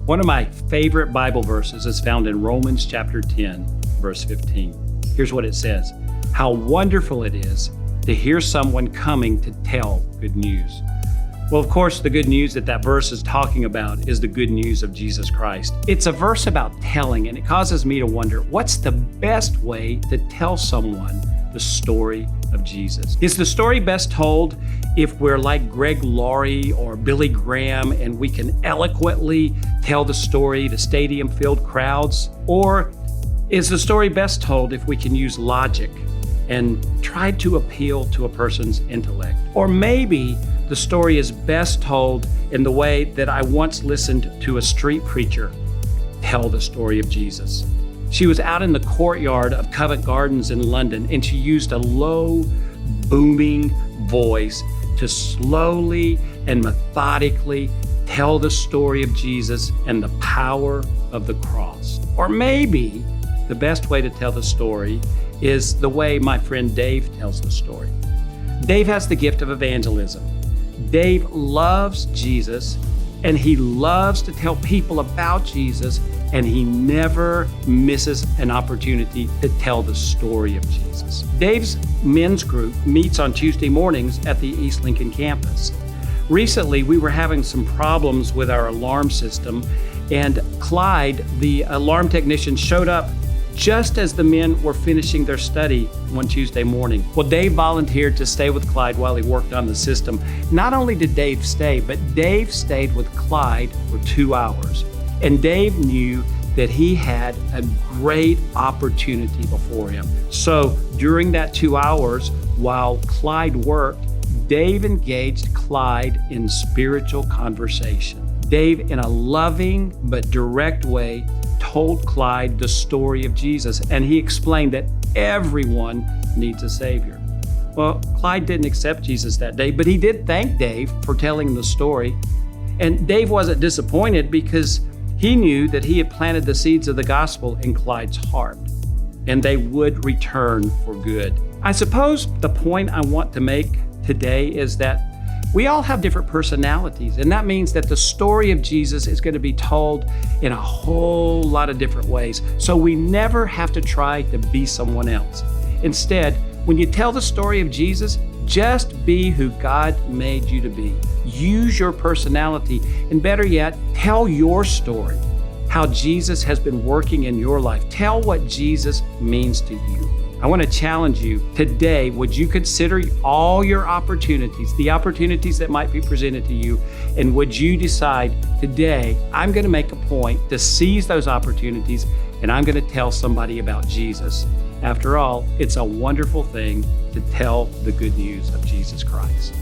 One of my favorite Bible verses is found in Romans chapter 10, verse 15. Here's what it says: "How wonderful it is to hear someone coming to tell good news." Well, of course, the good news that verse is talking about is the good news of Jesus Christ. It's a verse about telling, and it causes me to wonder, what's the best way to tell someone the story of Jesus? Is the story best told if we're like Greg Laurie or Billy Graham and we can eloquently tell the story to stadium-filled crowds? Or is the story best told if we can use logic and try to appeal to a person's intellect? Or maybe the story is best told in the way that I once listened to a street preacher tell the story of Jesus. She was out in the courtyard of Covent Gardens in London, and she used a low, booming voice to slowly and methodically tell the story of Jesus and the power of the cross. Or maybe the best way to tell the story is the way my friend Dave tells the story. Dave has the gift of evangelism. Dave loves Jesus, and he loves to tell people about Jesus, and he never misses an opportunity to tell the story of Jesus. Dave's men's group meets on Tuesday mornings at the East Lincoln campus. Recently, we were having some problems with our alarm system, and Clyde, the alarm technician, showed up just as the men were finishing their study one Tuesday morning. Well, Dave volunteered to stay with Clyde while he worked on the system. Not only did Dave stay, but Dave stayed with Clyde for 2 hours. And Dave knew that he had a great opportunity before him. So during that 2 hours, while Clyde worked, Dave engaged Clyde in spiritual conversation. Dave, in a loving but direct way, told Clyde the story of Jesus, and he explained that everyone needs a Savior. Well, Clyde didn't accept Jesus that day, but he did thank Dave for telling the story. And Dave wasn't disappointed because he knew that he had planted the seeds of the gospel in Clyde's heart, and they would return for good. I suppose the point I want to make today is that we all have different personalities, and that means that the story of Jesus is going to be told in a whole lot of different ways. So we never have to try to be someone else. Instead, when you tell the story of Jesus, just be who God made you to be. Use your personality, and better yet, tell your story, how Jesus has been working in your life. Tell what Jesus means to you. I want to challenge you today. Would you consider all your opportunities, the opportunities that might be presented to you, and would you decide today, I'm going to make a point to seize those opportunities, and I'm going to tell somebody about Jesus. After all, it's a wonderful thing to tell the good news of Jesus Christ.